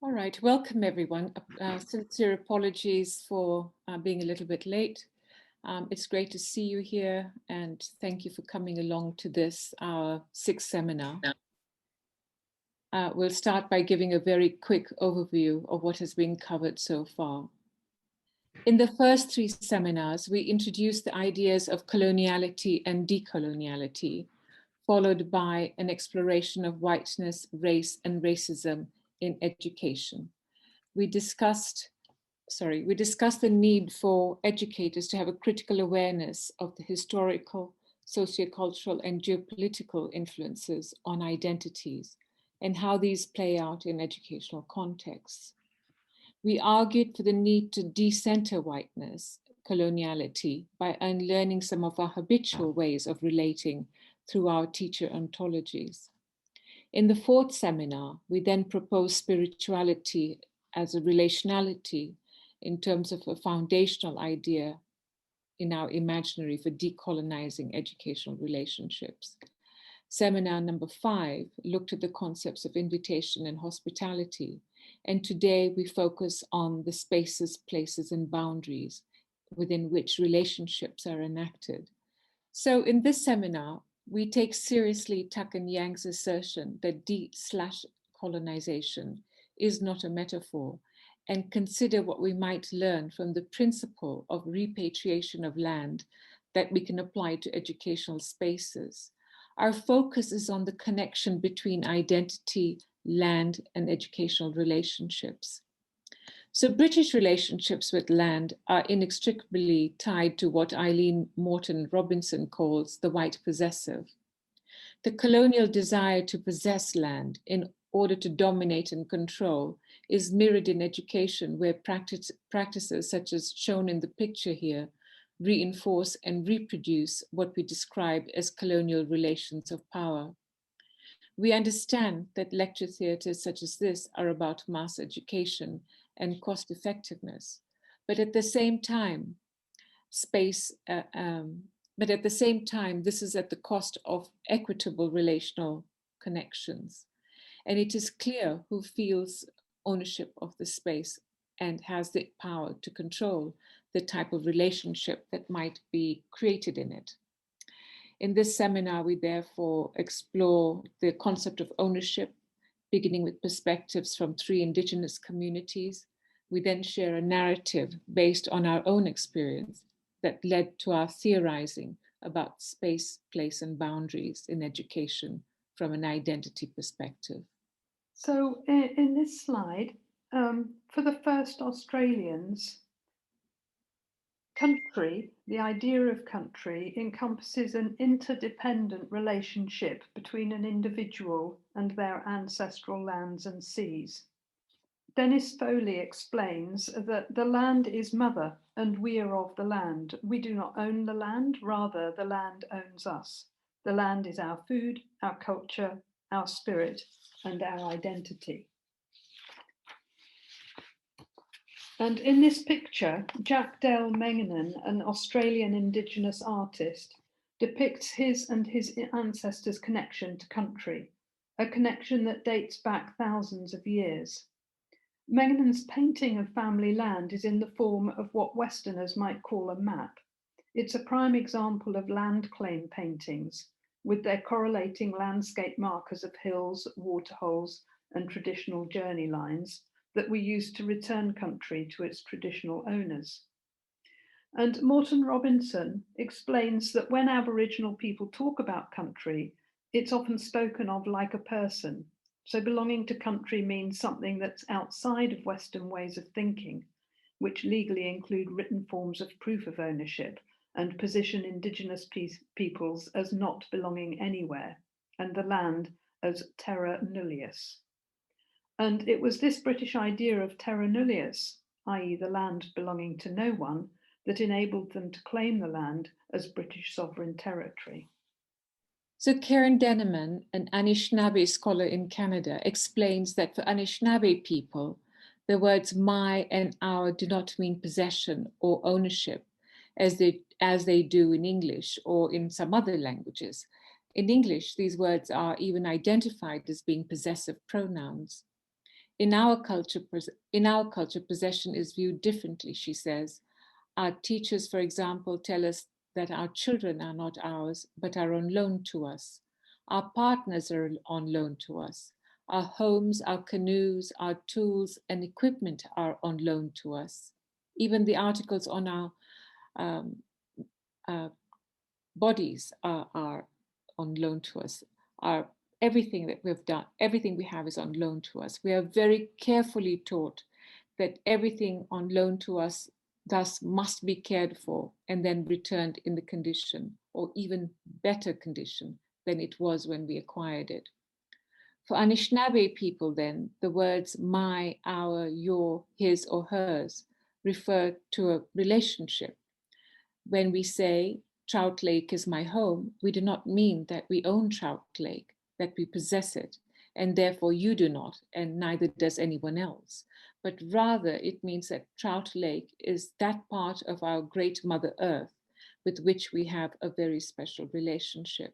All right, welcome everyone. Sincere apologies for being a little bit late. It's great to see you here and thank you for coming along to this, our sixth seminar. We'll start by giving a very quick overview of what has been covered so far. In the first three seminars, we introduced the ideas of coloniality and decoloniality, followed by an exploration of whiteness, race, and racism in education. We discussed the need for educators to have a critical awareness of the historical, socio-cultural, and geopolitical influences on identities and how these play out in educational contexts. We argued for the need to decenter whiteness, coloniality, by unlearning some of our habitual ways of relating through our teacher ontologies. In the fourth seminar, we then proposed spirituality as a relationality in terms of a foundational idea in our imaginary for decolonizing educational relationships. Seminar number 5 looked at the concepts of invitation and hospitality, and today we focus on the spaces, places, and boundaries within which relationships are enacted. So in this seminar, we take seriously Tuck and Yang's assertion that de/colonization is not a metaphor, and consider what we might learn from the principle of repatriation of land that we can apply to educational spaces. Our focus is on the connection between identity, land, and educational relationships. So British relationships with land are inextricably tied to what Eileen Morton Robinson calls the white possessive. The colonial desire to possess land in order to dominate and control is mirrored in education, where practices such as shown in the picture here reinforce and reproduce what we describe as colonial relations of power. We understand that lecture theatres such as this are about mass education and cost effectiveness, but at the same time, this is at the cost of equitable relational connections. And it is clear who feels ownership of the space and has the power to control the type of relationship that might be created in it. In this seminar, we therefore explore the concept of ownership, beginning with perspectives from 3 Indigenous communities. We then share a narrative based on our own experience that led to our theorizing about space, place, and boundaries in education from an identity perspective. So in this slide, for the first Australians, country, the idea of country, encompasses an interdependent relationship between an individual and their ancestral lands and seas. Dennis Foley explains that the land is mother and we are of the land. We do not own the land, rather the land owns us. The land is our food, our culture, our spirit, and our identity. And in this picture, Jack Dale Mengenan, an Australian Indigenous artist, depicts his and his ancestors' connection to country, a connection that dates back thousands of years. Mengenan's painting of family land is in the form of what Westerners might call a map. It's a prime example of land claim paintings, with their correlating landscape markers of hills, waterholes, and traditional journey lines that we use to return country to its traditional owners. And Morton Robinson explains that when Aboriginal people talk about country, it's often spoken of like a person. So belonging to country means something that's outside of Western ways of thinking, which legally include written forms of proof of ownership and position Indigenous peoples as not belonging anywhere, and the land as terra nullius. And it was this British idea of terra nullius, i.e. the land belonging to no one, that enabled them to claim the land as British sovereign territory. So Karen Denneman, an Anishinaabe scholar in Canada, explains that for Anishinaabe people, the words my and our do not mean possession or ownership as they do in English or in some other languages. In English, these words are even identified as being possessive pronouns. In our culture, possession is viewed differently, she says. Our teachers, for example, tell us that our children are not ours, but are on loan to us. Our partners are on loan to us. Our homes, our canoes, our tools and equipment are on loan to us. Even the articles on our bodies are on loan to us. Everything that we've done, everything we have is on loan to us. We are very carefully taught that everything on loan to us thus must be cared for and then returned in the condition or even better condition than it was when we acquired it. For Anishinaabe people then, the words my, our, your, his or hers refer to a relationship. When we say Trout Lake is my home, we do not mean that we own Trout Lake, that we possess it, and therefore you do not, and neither does anyone else. But rather it means that Trout Lake is that part of our great Mother Earth with which we have a very special relationship.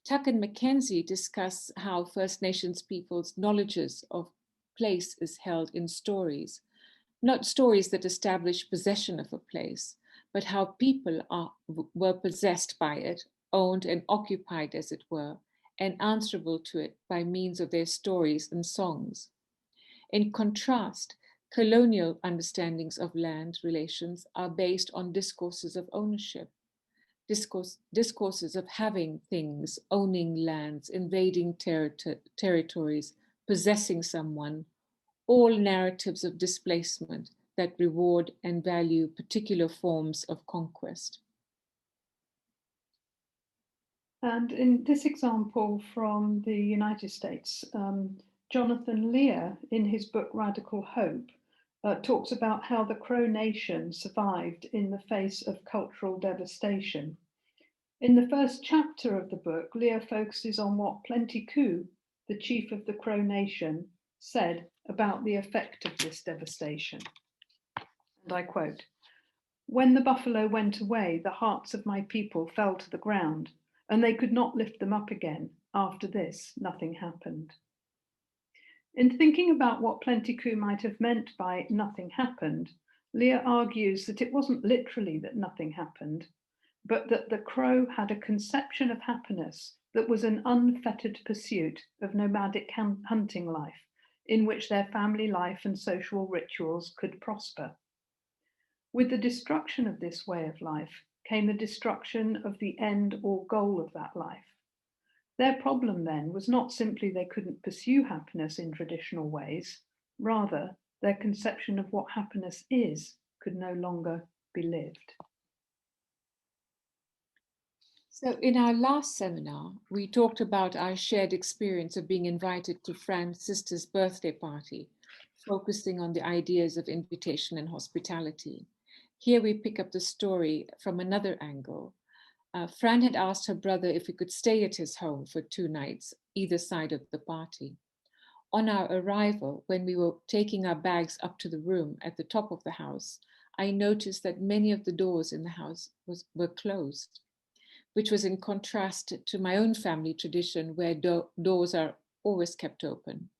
Tuck and Mackenzie discuss how First Nations people's knowledges of place is held in stories, not stories that establish possession of a place, but how people were possessed by it, owned and occupied as it were, and answerable to it by means of their stories and songs. In contrast, colonial understandings of land relations are based on discourses of ownership, discourses of having things, owning lands, invading territories, possessing someone, all narratives of displacement that reward and value particular forms of conquest. And in this example from the United States, Jonathan Lear, in his book Radical Hope, talks about how the Crow Nation survived in the face of cultural devastation. In the first chapter of the book, Lear focuses on what Plenty Coups, the chief of the Crow Nation, said about the effect of this devastation. And I quote, "When the buffalo went away, the hearts of my people fell to the ground, and they could not lift them up again. After this, nothing happened." In thinking about what Plenty Coups might have meant by nothing happened, Lear argues that it wasn't literally that nothing happened, but that the Crow had a conception of happiness that was an unfettered pursuit of nomadic hunting life, in which their family life and social rituals could prosper. With the destruction of this way of life came the destruction of the end or goal of that life. Their problem then was not simply they couldn't pursue happiness in traditional ways, rather, their conception of what happiness is could no longer be lived. So in our last seminar, we talked about our shared experience of being invited to Fran's sister's birthday party, focusing on the ideas of invitation and hospitality. Here we pick up the story from another angle. Fran had asked her brother if we could stay at his home for 2 nights, either side of the party. On our arrival, when we were taking our bags up to the room at the top of the house, I noticed that many of the doors in the house were closed, which was in contrast to my own family tradition where doors are always kept open.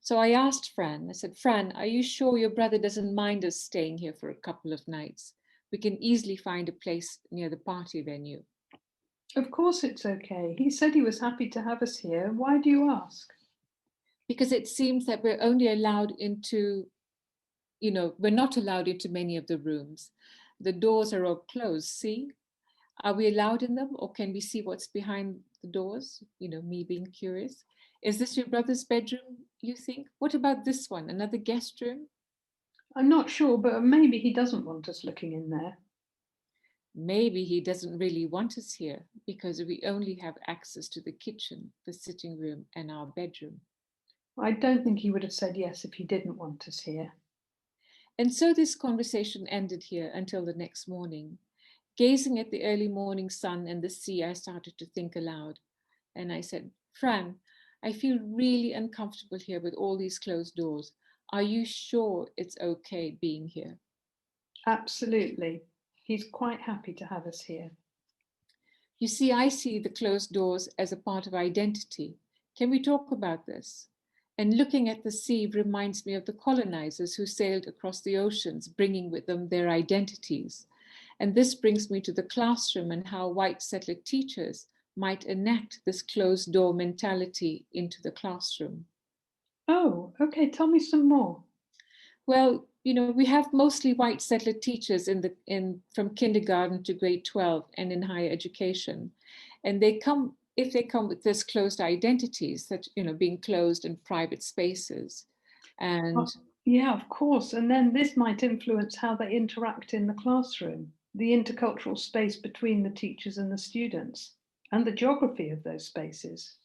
So I asked Fran, I said, "Fran, are you sure your brother doesn't mind us staying here for a couple of nights? We can easily find a place near the party venue." Of course it's okay. He said he was happy to have us here. Why do you ask? Because it seems that we're only allowed into, we're not allowed into many of the rooms. The doors are all closed, see? Are we allowed in them, or can we see what's behind the doors? Me being curious. Is this your brother's bedroom, you think? What about this one, another guest room? I'm not sure, but maybe he doesn't want us looking in there. Maybe he doesn't really want us here because we only have access to the kitchen, the sitting room, and our bedroom. I don't think he would have said yes if he didn't want us here. And so this conversation ended here until the next morning. Gazing at the early morning sun and the sea, I started to think aloud. And I said, "Fran, I feel really uncomfortable here with all these closed doors. Are you sure it's okay being here?" Absolutely. He's quite happy to have us here. You see, I see the closed doors as a part of identity. Can we talk about this? And looking at the sea reminds me of the colonizers who sailed across the oceans, bringing with them their identities. And this brings me to the classroom and how white settler teachers might enact this closed door mentality into the classroom. Oh, okay. Tell me some more. Well, we have mostly white settler teachers from kindergarten to grade 12 and in higher education. And if they come with this closed identities, that, being closed in private spaces. And yeah, of course. And then this might influence how they interact in the classroom, the intercultural space between the teachers and the students, and the geography of those spaces.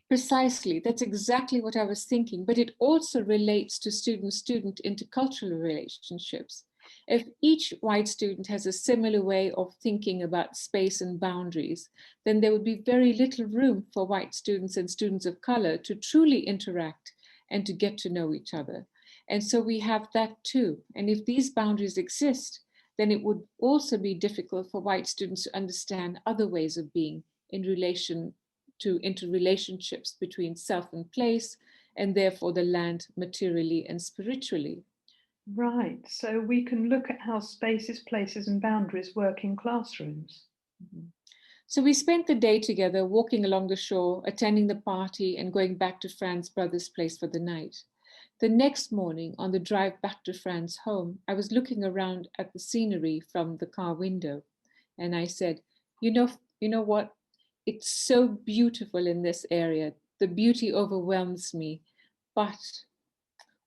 precisely, that's exactly what I was thinking, but it also relates to student-student intercultural relationships. If each white student has a similar way of thinking about space and boundaries, then there would be very little room for white students and students of color to truly interact and to get to know each other. And so we have that too. And if these boundaries exist, then it would also be difficult for white students to understand other ways of being in relation to interrelationships between self and place, and therefore the land materially and spiritually. Right. So we can look at how spaces, places, and boundaries work in classrooms. Mhm. So we spent the day together, walking along the shore, attending the party, and going back to Fran's brother's place for the night. The next morning, on the drive back to Fran's home, I was looking around at the scenery from the car window, and I said, you know what? It's so beautiful in this area. The beauty overwhelms me. But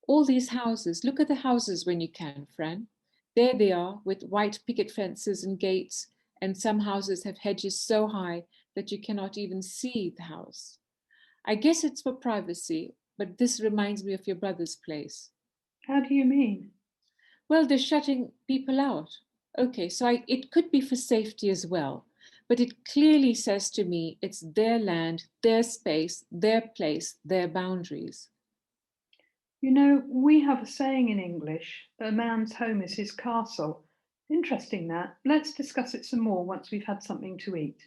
all these houses, look at the houses when you can, Fran. There they are with white picket fences and gates, and some houses have hedges so high that you cannot even see the house. I guess it's for privacy, but this reminds me of your brother's place. How do you mean? Well, they're shutting people out. Okay, so it could be for safety as well, but it clearly says to me it's their land, their space, their place, their boundaries. You know, we have a saying in English, a man's home is his castle. Interesting that. Let's discuss it some more once we've had something to eat.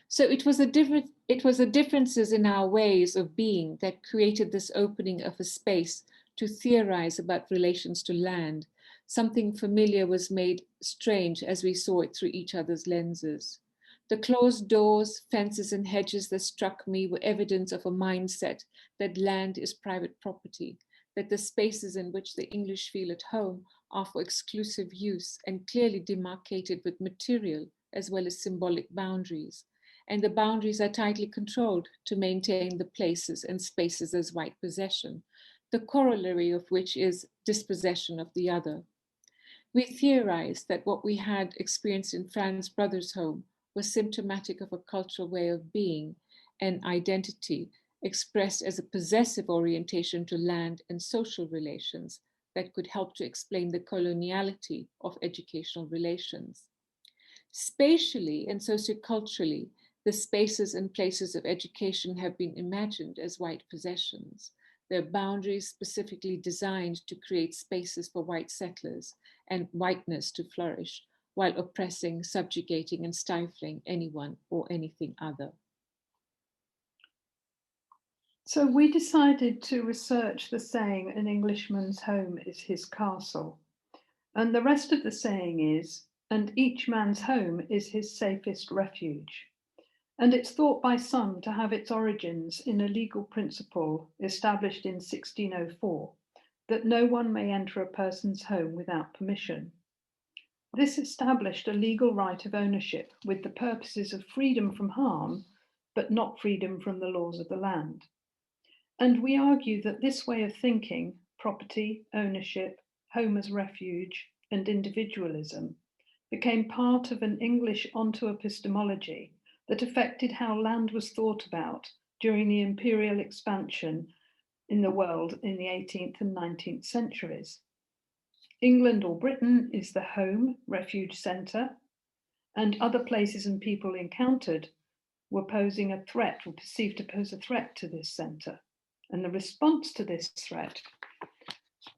So it was the differences in our ways of being that created this opening of a space to theorize about relations to land. Something familiar was made strange as we saw it through each other's lenses. The closed doors, fences, and hedges that struck me were evidence of a mindset that land is private property, that the spaces in which the English feel at home are for exclusive use and clearly demarcated with material as well as symbolic boundaries, and the boundaries are tightly controlled to maintain the places and spaces as white possession, the corollary of which is dispossession of the other. We theorized that what we had experienced in Fran's brother's home was symptomatic of a cultural way of being and identity expressed as a possessive orientation to land and social relations that could help to explain the coloniality of educational relations. Spatially and socioculturally, the spaces and places of education have been imagined as white possessions, their boundaries specifically designed to create spaces for white settlers and whiteness to flourish, while oppressing, subjugating, and stifling anyone or anything other. So we decided to research the saying, an Englishman's home is his castle. And the rest of the saying is, and each man's home is his safest refuge. And it's thought by some to have its origins in a legal principle established in 1604, that no one may enter a person's home without permission. This established a legal right of ownership with the purposes of freedom from harm, but not freedom from the laws of the land. And we argue that this way of thinking, property, ownership, home as refuge, and individualism, became part of an English onto-epistemology that affected how land was thought about during the imperial expansion in the world in the 18th and 19th centuries. England or Britain is the home, refuge centre, and other places and people encountered were posing a threat or perceived to pose a threat to this centre. And the response to this threat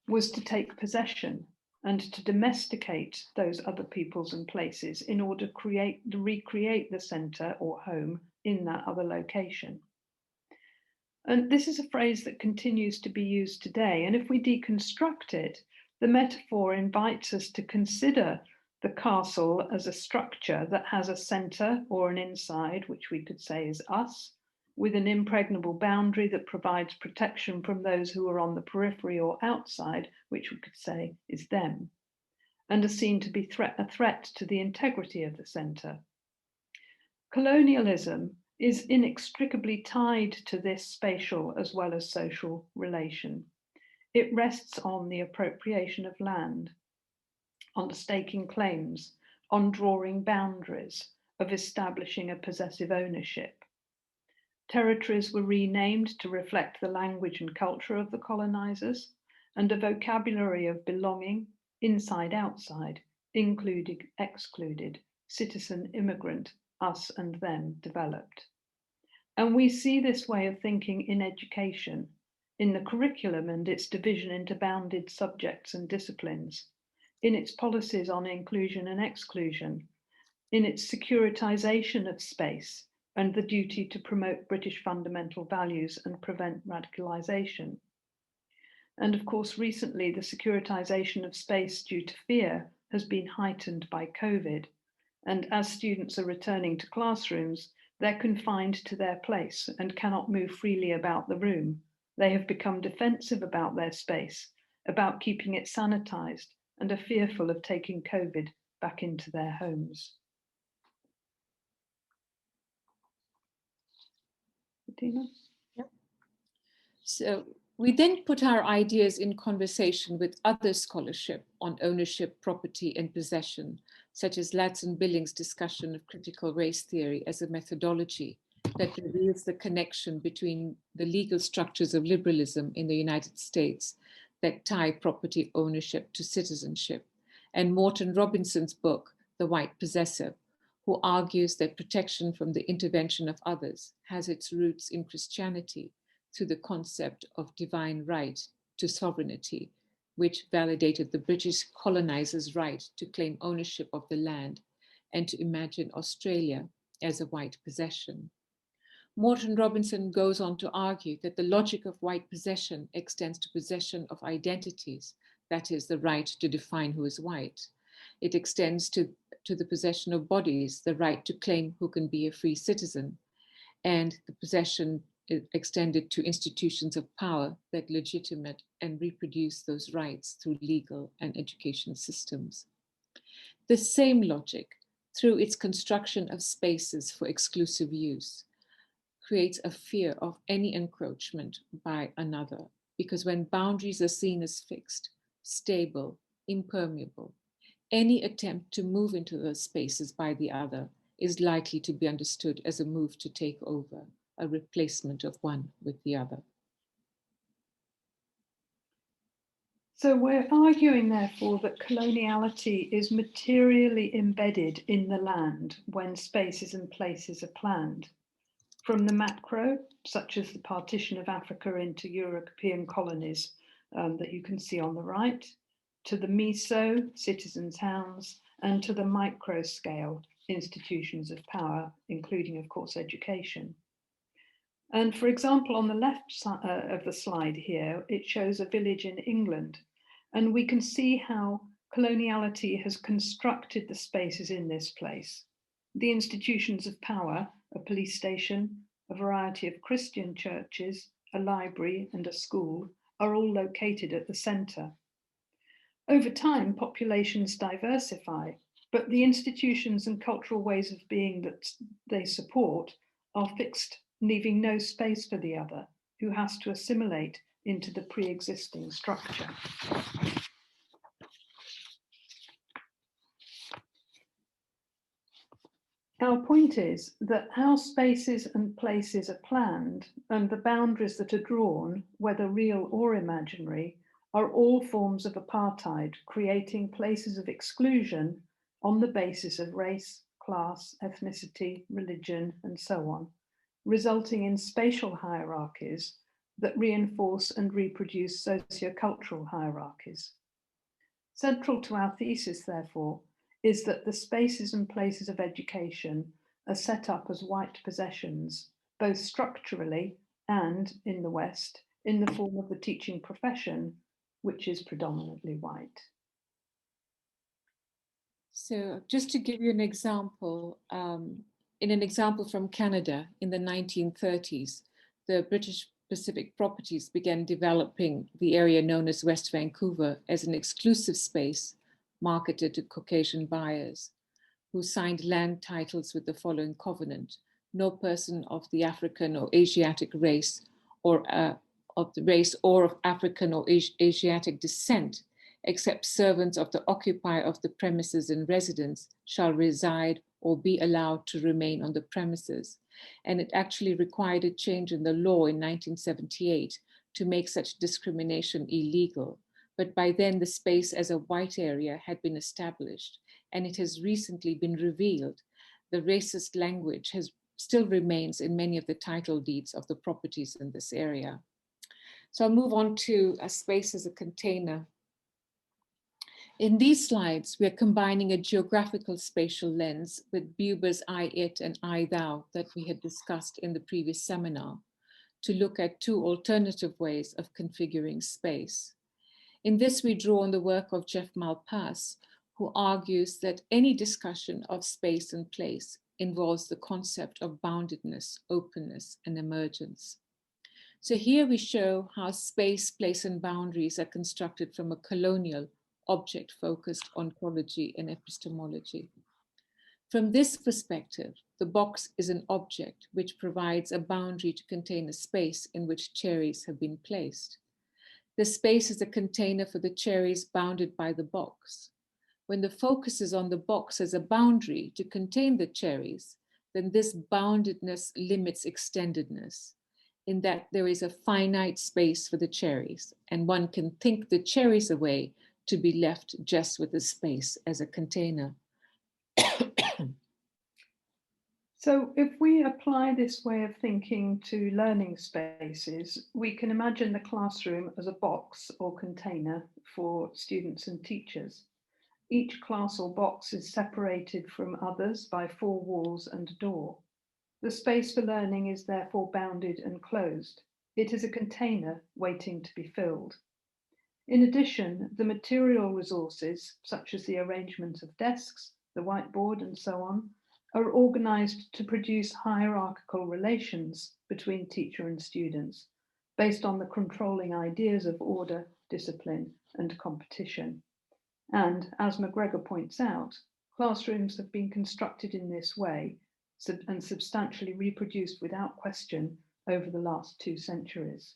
was to take possession and to domesticate those other peoples and places in order to recreate the centre or home in that other location. And this is a phrase that continues to be used today. And if we deconstruct it, the metaphor invites us to consider the castle as a structure that has a center or an inside, which we could say is us, with an impregnable boundary that provides protection from those who are on the periphery or outside, which we could say is them, and are seen to be a threat to the integrity of the center. Colonialism is inextricably tied to this spatial as well as social relation. It rests on the appropriation of land, on the staking claims, on drawing boundaries, of establishing a possessive ownership. Territories were renamed to reflect the language and culture of the colonizers, and a vocabulary of belonging, inside, outside, included, excluded, citizen, immigrant, us and them developed. And we see this way of thinking in education, in the curriculum and its division into bounded subjects and disciplines, in its policies on inclusion and exclusion, in its securitization of space and the duty to promote British fundamental values and prevent radicalization. And of course, recently, the securitization of space due to fear has been heightened by COVID. And as students are returning to classrooms, they're confined to their place and cannot move freely about the room. They have become defensive about their space, about keeping it sanitized, and are fearful of taking COVID back into their homes. Fatima? Yep. So we then put our ideas in conversation with other scholarship on ownership, property, and possession, such as Ladson Billings' discussion of critical race theory as a methodology that reveals the connection between the legal structures of liberalism in the United States that tie property ownership to citizenship, and Morton Robinson's book, The White Possessive, who argues that protection from the intervention of others has its roots in Christianity through the concept of divine right to sovereignty, which validated the British colonizers' right to claim ownership of the land and to imagine Australia as a white possession. Morton Robinson goes on to argue that the logic of white possession extends to possession of identities, that is, the right to define who is white. It extends to the possession of bodies, the right to claim who can be a free citizen, and the possession extended to institutions of power that legitimate and reproduce those rights through legal and education systems. The same logic, through its construction of spaces for exclusive use, creates a fear of any encroachment by another, because when boundaries are seen as fixed, stable, impermeable, any attempt to move into those spaces by the other is likely to be understood as a move to take over, a replacement of one with the other. So we're arguing, therefore, that coloniality is materially embedded in the land when spaces and places are planned. From the macro, such as the partition of Africa into European colonies that you can see on the right, to the meso, citizen towns, and to the micro scale, institutions of power, including, of course, education. And for example, on the left side of the slide here, it shows a village in England. And we can see how coloniality has constructed the spaces in this place. The institutions of power, a police station, a variety of Christian churches, a library, and a school are all located at the centre. Over time, populations diversify, but the institutions and cultural ways of being that they support are fixed, leaving no space for the other, who has to assimilate into the pre-existing structure. Our point is that how spaces and places are planned and the boundaries that are drawn, whether real or imaginary, are all forms of apartheid, creating places of exclusion on the basis of race, class, ethnicity, religion, and so on, resulting in spatial hierarchies that reinforce and reproduce socio-cultural hierarchies. Central to our thesis, therefore, is that the spaces and places of education are set up as white possessions, both structurally and in the West, in the form of the teaching profession, which is predominantly white. So just to give you an example, in an example from Canada in the 1930s, the British Pacific Properties began developing the area known as West Vancouver as an exclusive space marketed to Caucasian buyers who signed land titles with the following covenant: no person of the African or Asiatic race or of the race or of African or Asiatic descent, except servants of the occupier of the premises in residence, shall reside or be allowed to remain on the premises. And it actually required a change in the law in 1978 to make such discrimination illegal. But by then the space as a white area had been established, and it has recently been revealed the racist language still remains in many of the title deeds of the properties in this area. So I'll move on to a space as a container. In these slides, we are combining a geographical spatial lens with Buber's I, it, and I, thou that we had discussed in the previous seminar to look at two alternative ways of configuring space. In this, we draw on the work of Jeff Malpas, who argues that any discussion of space and place involves the concept of boundedness, openness, and emergence. So here we show how space, place, and boundaries are constructed from a colonial, object-focused ontology and epistemology. From this perspective, the box is an object which provides a boundary to contain a space in which cherries have been placed. The space is a container for the cherries bounded by the box. When the focus is on the box as a boundary to contain the cherries, then this boundedness limits extendedness, in that there is a finite space for the cherries, and one can think the cherries away to be left just with the space as a container. So if we apply this way of thinking to learning spaces, we can imagine the classroom as a box or container for students and teachers. Each class or box is separated from others by 4 walls and a door. The space for learning is therefore bounded and closed. It is a container waiting to be filled. In addition, the material resources, such as the arrangement of desks, the whiteboard, and so on, are organized to produce hierarchical relations between teacher and students, based on the controlling ideas of order, discipline, and competition. And as McGregor points out, classrooms have been constructed in this way and substantially reproduced without question over the last 2 centuries.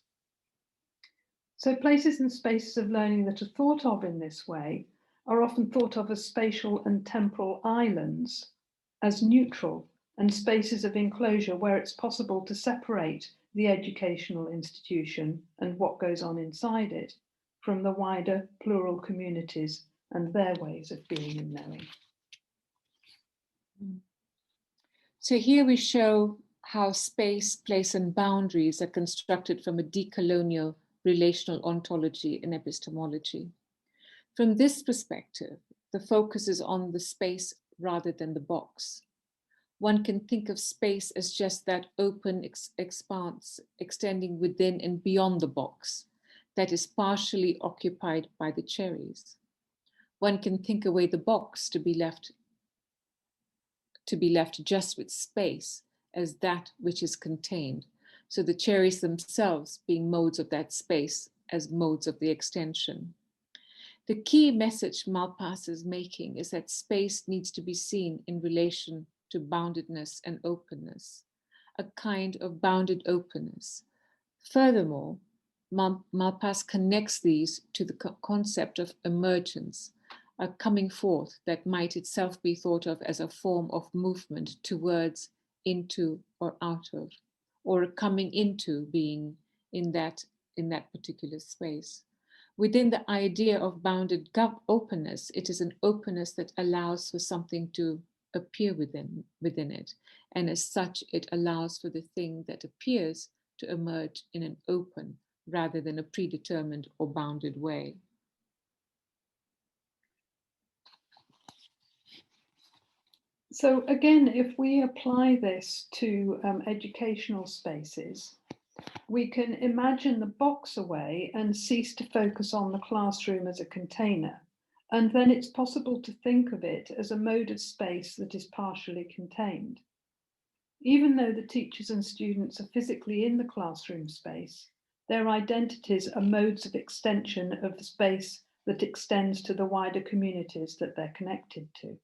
So places and spaces of learning that are thought of in this way are often thought of as spatial and temporal islands, as neutral, and spaces of enclosure where it's possible to separate the educational institution and what goes on inside it from the wider plural communities and their ways of being and knowing. So here we show how space, place, and boundaries are constructed from a decolonial relational ontology and epistemology. From this perspective, the focus is on the space rather than the box. One can think of space as just that open expanse extending within and beyond the box that is partially occupied by the cherries. One can think away the box to be left just with space as that which is contained. So the cherries themselves being modes of that space as modes of the extension. The key message Malpas is making is that space needs to be seen in relation to boundedness and openness, a kind of bounded openness. Furthermore, Malpas connects these to the concept of emergence, a coming forth that might itself be thought of as a form of movement towards, into, or out of, or a coming into being in that particular space. Within the idea of bounded openness, it is an openness that allows for something to appear within it. And as such, it allows for the thing that appears to emerge in an open rather than a predetermined or bounded way. So again, if we apply this to educational spaces, We can imagine the box away and cease to focus on the classroom as a container. And then it's possible to think of it as a mode of space that is partially contained. Even though the teachers and students are physically in the classroom space, their identities are modes of extension of the space that extends to the wider communities that they're connected to.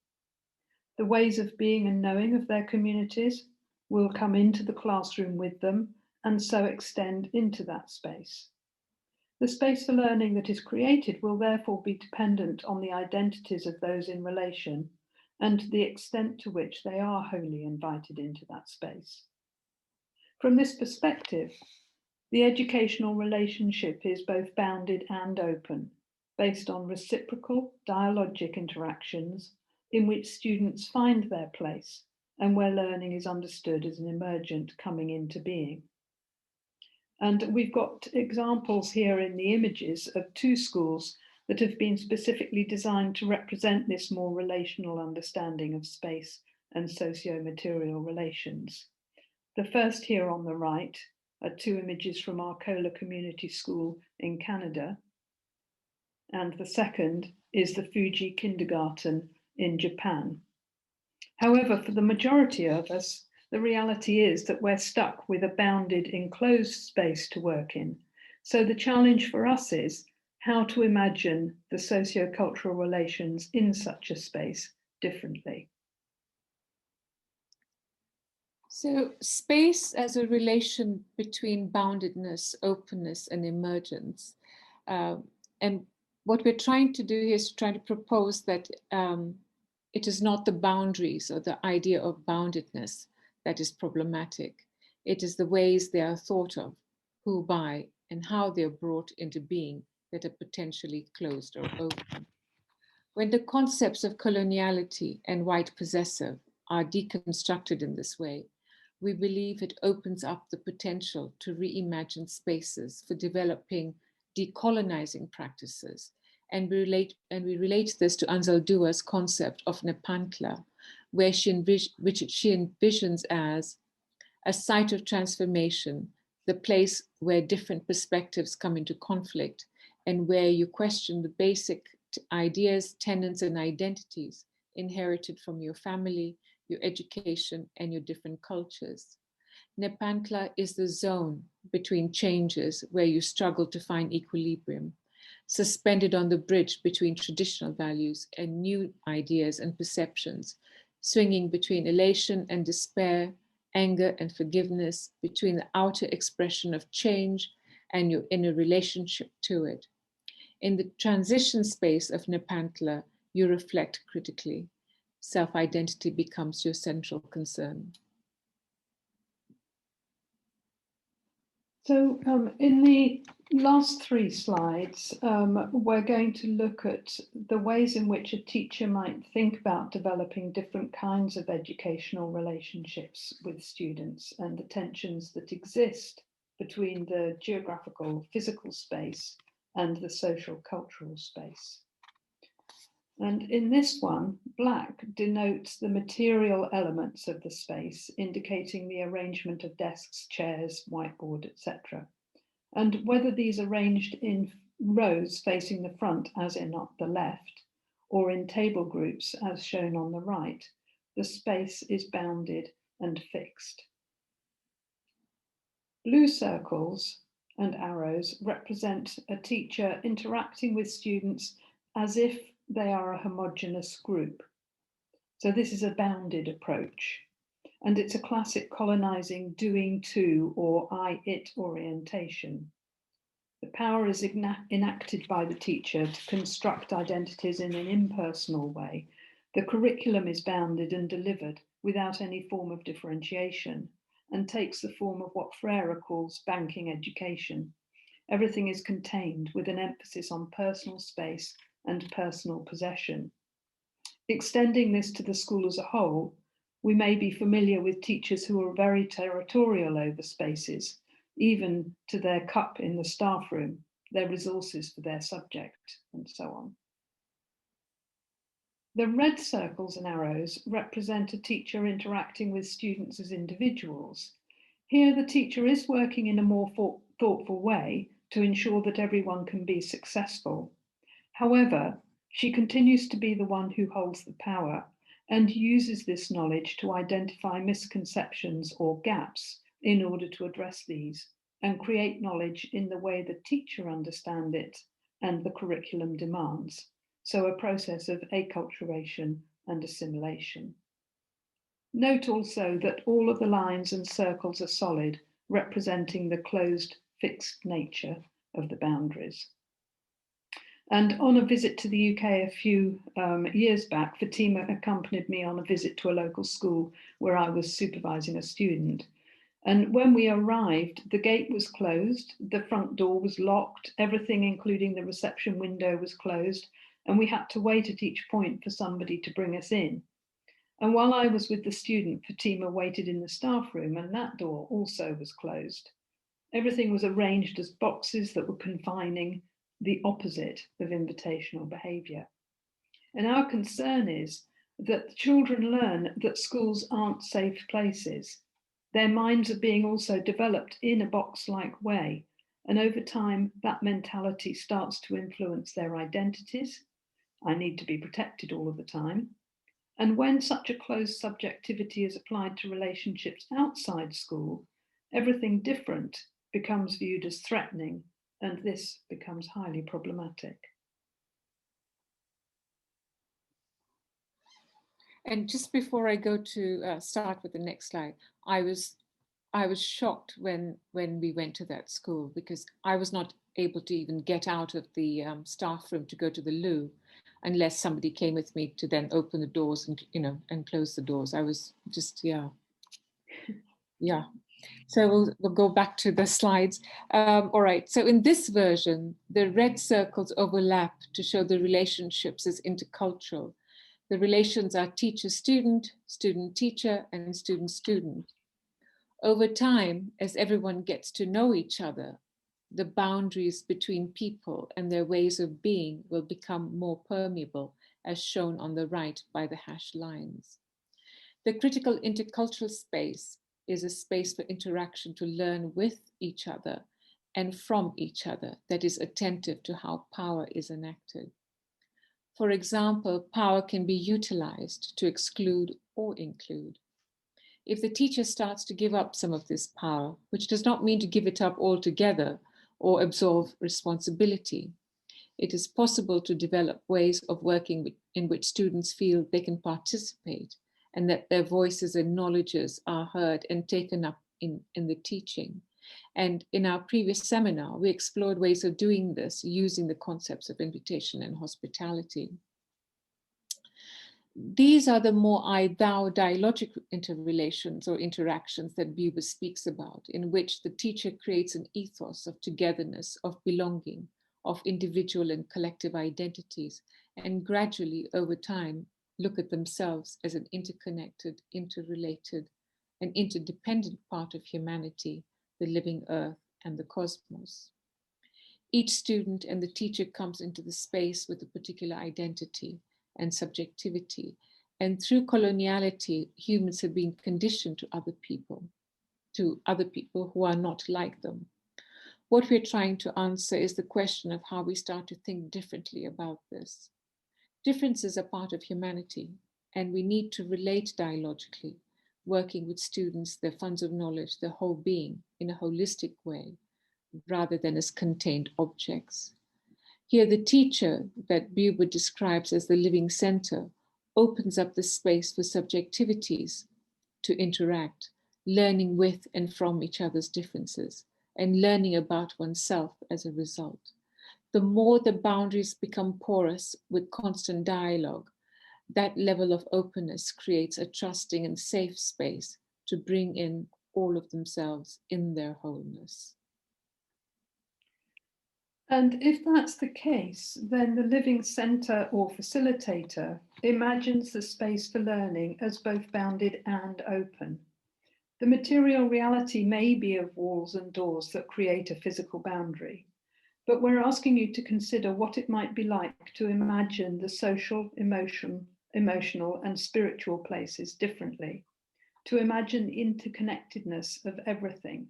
The ways of being and knowing of their communities will come into the classroom with them and so extend into that space. The space for learning that is created will therefore be dependent on the identities of those in relation and to the extent to which they are wholly invited into that space. From this perspective, the educational relationship is both bounded and open, based on reciprocal dialogic interactions in which students find their place and where learning is understood as an emergent coming into being. And we've got examples here in the images of two schools that have been specifically designed to represent this more relational understanding of space and socio-material relations. The first here on the right are two images from Arcola Community School in Canada, and the second is the Fuji Kindergarten in Japan. However, for the majority of us, the reality is that we're stuck with a bounded, enclosed space to work in. So the challenge for us is how to imagine the socio-cultural relations in such a space differently. So space as a relation between boundedness, openness, and emergence. And what we're trying to do here is trying to propose that it is not the boundaries or the idea of boundedness that is problematic. It is the ways they are thought of, who, by, and how they are brought into being that are potentially closed or open. When the concepts of coloniality and white possessive are deconstructed in this way, we believe it opens up the potential to reimagine spaces for developing decolonizing practices. And we relate this to Anzaldua's concept of Nepantla, which she envisions as a site of transformation, the place where different perspectives come into conflict and where you question the basic ideas, tenets, and identities inherited from your family, your education, and your different cultures. Nepantla is the zone between changes where you struggle to find equilibrium, suspended on the bridge between traditional values and new ideas and perceptions, swinging between elation and despair, anger and forgiveness, between the outer expression of change and your inner relationship to it. In the transition space of Nepantla, you reflect critically. Self-identity becomes your central concern. So in the last three slides, we're going to look at the ways in which a teacher might think about developing different kinds of educational relationships with students and the tensions that exist between the geographical, physical space and the social, cultural space. And in this one, black denotes the material elements of the space, indicating the arrangement of desks, chairs, whiteboard, etc. And whether these are arranged in rows facing the front, as in on the left, or in table groups, as shown on the right, the space is bounded and fixed. Blue circles and arrows represent a teacher interacting with students as if they are a homogeneous group. So this is a bounded approach, and it's a classic colonizing doing to or I-it orientation. The power is enacted by the teacher to construct identities in an impersonal way. The curriculum is bounded and delivered without any form of differentiation and takes the form of what Freire calls banking education. Everything is contained with an emphasis on personal space and personal possession. Extending this to the school as a whole, we may be familiar with teachers who are very territorial over spaces, even to their cup in the staff room, their resources for their subject, and so on. The red circles and arrows represent a teacher interacting with students as individuals, Here, the teacher is working in a more thoughtful way to ensure that everyone can be successful. However, she continues to be the one who holds the power and uses this knowledge to identify misconceptions or gaps in order to address these and create knowledge in the way the teacher understands it and the curriculum demands. So a process of acculturation and assimilation. Note also that all of the lines and circles are solid, representing the closed, fixed nature of the boundaries. And on a visit to the UK a few years back, Fatima accompanied me on a visit to a local school where I was supervising a student. And when we arrived, the gate was closed, the front door was locked, everything, including the reception window, was closed, and we had to wait at each point for somebody to bring us in. And while I was with the student, Fatima waited in the staff room, and that door also was closed. Everything was arranged as boxes that were confining, the opposite of invitational behaviour. And our concern is that children learn that schools aren't safe places. Their minds are being also developed in a box-like way. And over time, that mentality starts to influence their identities. I need to be protected all of the time. And when such a closed subjectivity is applied to relationships outside school, everything different becomes viewed as threatening, and this becomes highly problematic. And just before I go to start with the next slide, I was shocked when we went to that school, because I was not able to even get out of the staff room to go to the loo unless somebody came with me to then open the doors and and close the doors. I was just yeah. So we'll go back to the slides. All right, so in this version, the red circles overlap to show the relationships as intercultural. The relations are teacher-student, student-teacher, and student-student. Over time, as everyone gets to know each other, the boundaries between people and their ways of being will become more permeable, as shown on the right by the hashed lines. The critical intercultural space is a space for interaction to learn with each other and from each other that is attentive to how power is enacted. For example, power can be utilized to exclude or include. If the teacher starts to give up some of this power, which does not mean to give it up altogether or absolve responsibility, it is possible to develop ways of working in which students feel they can participate and that their voices and knowledges are heard and taken up in the teaching. And in our previous seminar, we explored ways of doing this using the concepts of invitation and hospitality. These are the more I-thou dialogic interrelations or interactions that Buber speaks about, in which the teacher creates an ethos of togetherness, of belonging, of individual and collective identities, and gradually over time look at themselves as an interconnected, interrelated, and interdependent part of humanity, the living earth, and the cosmos. Each student and the teacher comes into the space with a particular identity and subjectivity. And through coloniality, humans have been conditioned to other people who are not like them. What we're trying to answer is the question of how we start to think differently about this. Differences are part of humanity, and we need to relate dialogically, working with students, their funds of knowledge, their whole being in a holistic way, rather than as contained objects. Here, the teacher that Buber describes as the living center opens up the space for subjectivities to interact, learning with and from each other's differences, and learning about oneself as a result. The more the boundaries become porous with constant dialogue, that level of openness creates a trusting and safe space to bring in all of themselves in their wholeness. And if that's the case, then the living centre or facilitator imagines the space for learning as both bounded and open. The material reality may be of walls and doors that create a physical boundary, but we're asking you to consider what it might be like to imagine the social, emotional, and spiritual places differently. to imagine the interconnectedness of everything.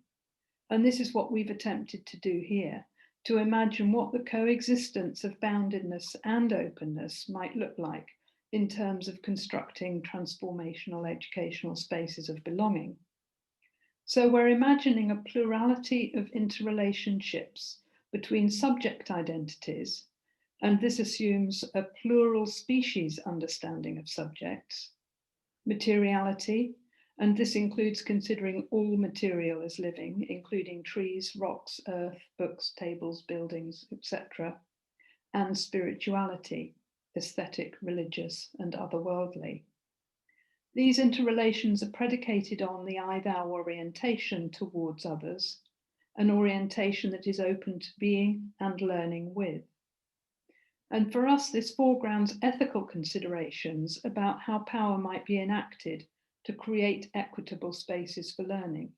And this is what we've attempted to do here, to imagine what the coexistence of boundedness and openness might look like in terms of constructing transformational educational spaces of belonging. So we're imagining a plurality of interrelationships between subject identities, and this assumes a plural species understanding of subjects, materiality, and this includes considering all material as living, including trees, rocks, earth, books, tables, buildings, etc., and spirituality, aesthetic, religious, and otherworldly. These interrelations are predicated on the I-thou orientation towards others, an orientation that is open to being and learning with. And for us, this foregrounds ethical considerations about how power might be enacted to create equitable spaces for learning.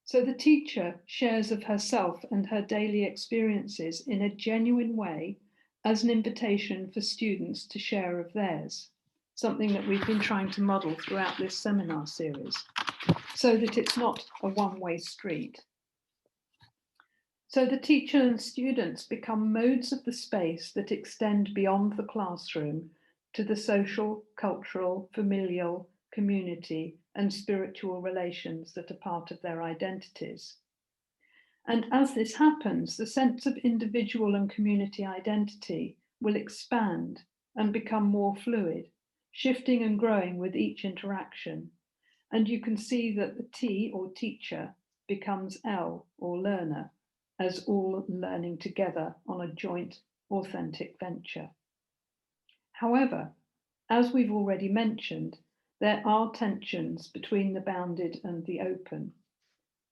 So the teacher shares of herself and her daily experiences in a genuine way as an invitation for students to share of theirs, something that we've been trying to model throughout this seminar series, so that it's not a one-way street. So the teacher and students become modes of the space that extend beyond the classroom to the social, cultural, familial, community, and spiritual relations that are part of their identities. And as this happens, the sense of individual and community identity will expand and become more fluid, shifting and growing with each interaction. And you can see that the T or teacher becomes L or learner, as all learning together on a joint, authentic venture. However, as we've already mentioned, there are tensions between the bounded and the open.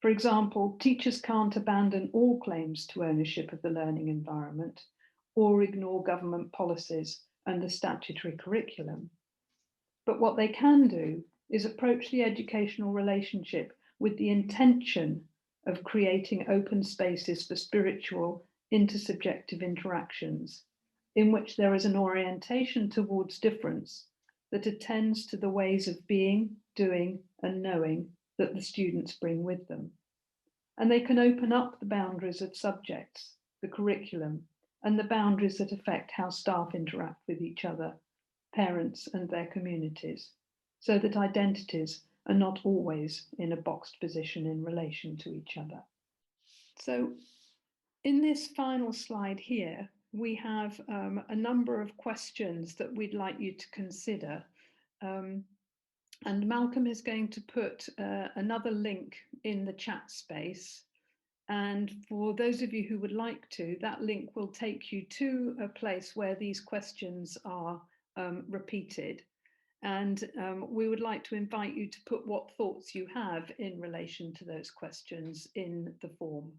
For example, teachers can't abandon all claims to ownership of the learning environment or ignore government policies and the statutory curriculum. But what they can do is approach the educational relationship with the intention of creating open spaces for spiritual, intersubjective interactions, in which there is an orientation towards difference that attends to the ways of being, doing, and knowing that the students bring with them. And they can open up the boundaries of subjects, the curriculum, and the boundaries that affect how staff interact with each other, parents, and their communities, so that identities are not always in a boxed position in relation to each other. So in this final slide here, we have a number of questions that we'd like you to consider. And Malcolm is going to put another link in the chat space. And for those of you who would like to, that link will take you to a place where these questions are repeated. And we would like to invite you to put what thoughts you have in relation to those questions in the form